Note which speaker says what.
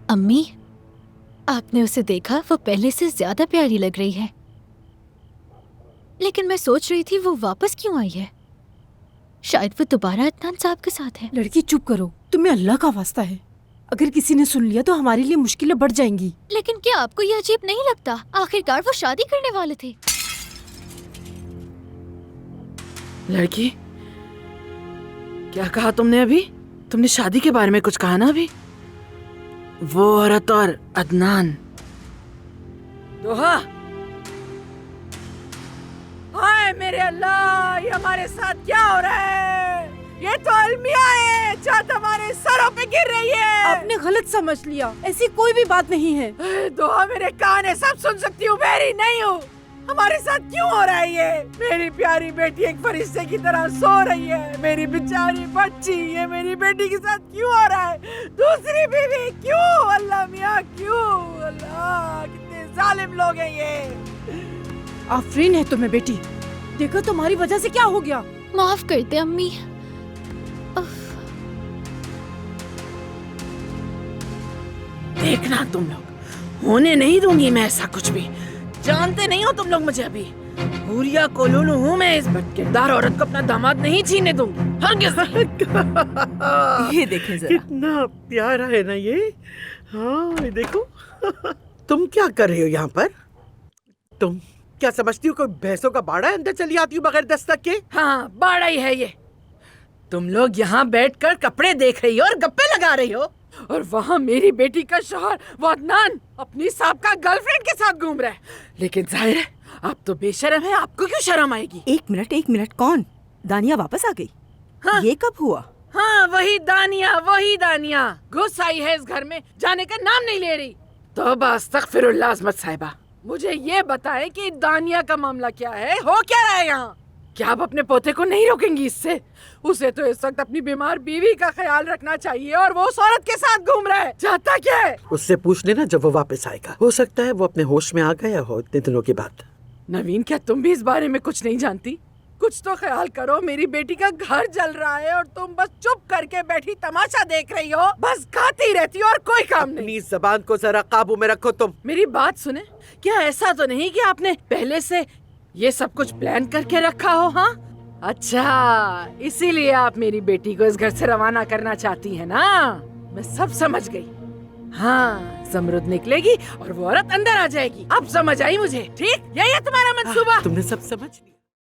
Speaker 1: अम्मी, आपने उसे देखा? वो पहले से ज्यादा प्यारी लग रही है। लेकिन मैं सोच रही थी वो वापस क्यों आई है। शायद वो दोबारा अदनान साहब के साथ है।
Speaker 2: लड़की चुप करो, तुम्हें अल्लाह का वास्ता है। अगर किसी ने सुन लिया तो हमारे लिए मुश्किलें बढ़ जाएंगी।
Speaker 1: लेकिन क्या आपको ये अजीब नहीं लगता? आखिरकार वो शादी करने वाले थे।
Speaker 3: लड़की, क्या कहा तुमने अभी? तुमने शादी के बारे में कुछ कहा ना अभी? वो औरत और अदनान। दोहा, हाय मेरे अल्लाह, ये हमारे साथ क्या हो रहा है? ये तो अलमिया है, छत हमारे सरों पे गिर रही है।
Speaker 2: आपने गलत समझ लिया, ऐसी कोई भी बात नहीं है।
Speaker 3: दोहा, मेरे कान है, सब सुन सकती हूँ, मेरी नहीं हूँ। हमारे साथ क्यों हो रहा है ये? मेरी प्यारी बेटी एक फरिश्ते की तरह सो रही है। मेरी बेचारी बच्ची, ये मेरी बेटी के साथ क्यों हो रहा है? दूसरी बीवी क्यों? अल्लाह मियाँ क्यों? अल्लाह, कितने जालिम लोग हैं ये।
Speaker 2: आफरीन है तुम्हें बेटी, देखो तुम्हारी वजह से क्या हो गया।
Speaker 1: माफ कर दे अम्मी।
Speaker 3: देखना तुम लोग, होने नहीं दूंगी मैं ऐसा कुछ भी। जानते नहीं हो तुम लोग मुझे अभी। हुरिया कोलूलू हूँ मैं, इस बदकिरदार औरत को अपना दामाद नहीं छीनने दूंगी, हरगिज़।
Speaker 2: ये देखें जरा,
Speaker 4: कितना प्यारा है ना ये। हाँ ये देखो। तुम क्या कर रही हो यहाँ पर? तुम क्या समझती हो कोई भैंसों का बाड़ा है? अंदर चली आती हो बगैर दस्तक के।
Speaker 3: हाँ, बाड़ा ही है ये। तुम लोग यहाँ बैठकर कपड़े देख रही हो और गप्पे लगा रही हो, और वहाँ मेरी बेटी का शौहर वो अदनान अपनी साहबका गर्लफ्रेंड के साथ घूम रहा है। लेकिन जाहिर है आप तो बेशरम है, आपको क्यों शर्म आएगी?
Speaker 5: एक मिनट, कौन? दानिया वापस आ गई?
Speaker 3: हाँ।
Speaker 5: ये कब हुआ?
Speaker 3: हाँ, वही दानिया घुस आई है इस घर में, जाने का नाम नहीं ले रही। तौबा अस्तगफिरुल्लाह अज़मत साहिबा, मुझे ये बताएं कि दानिया का मामला क्या है, हो क्या रहा है यहाँ? क्या आप अपने पोते को नहीं रोकेंगी इससे? उसे तो इस वक्त अपनी बीमार बीवी का ख्याल रखना चाहिए, और वो उस औरत के साथ घूम रहा है। चाहता क्या है?
Speaker 4: उससे पूछ लेना जब वो वापस आएगा, हो सकता है वो अपने होश में आ गया हो इतने दिनों के बाद।
Speaker 3: नवीन, क्या तुम भी इस बारे में कुछ नहीं जानती? कुछ तो ख्याल करो, मेरी बेटी का घर जल रहा है और तुम बस चुप करके बैठी तमाशा देख रही हो। बस खाती रहती हो और कोई काम नहीं।
Speaker 4: अपनी जबान को जरा काबू में रखो तुम।
Speaker 3: मेरी बात सुने, क्या ऐसा तो नहीं कि आपने पहले से ये सब कुछ प्लान करके रखा हो? हाँ, अच्छा, इसीलिए आप मेरी बेटी को इस घर से रवाना करना चाहती हैं ना? मैं सब समझ गई। हाँ, ज़मरुद निकलेगी और वो औरत अंदर आ जाएगी। अब समझ आई मुझे। ठीक, यही है तुम्हारा मंसूबा।
Speaker 4: तुमने सब समझ लिया।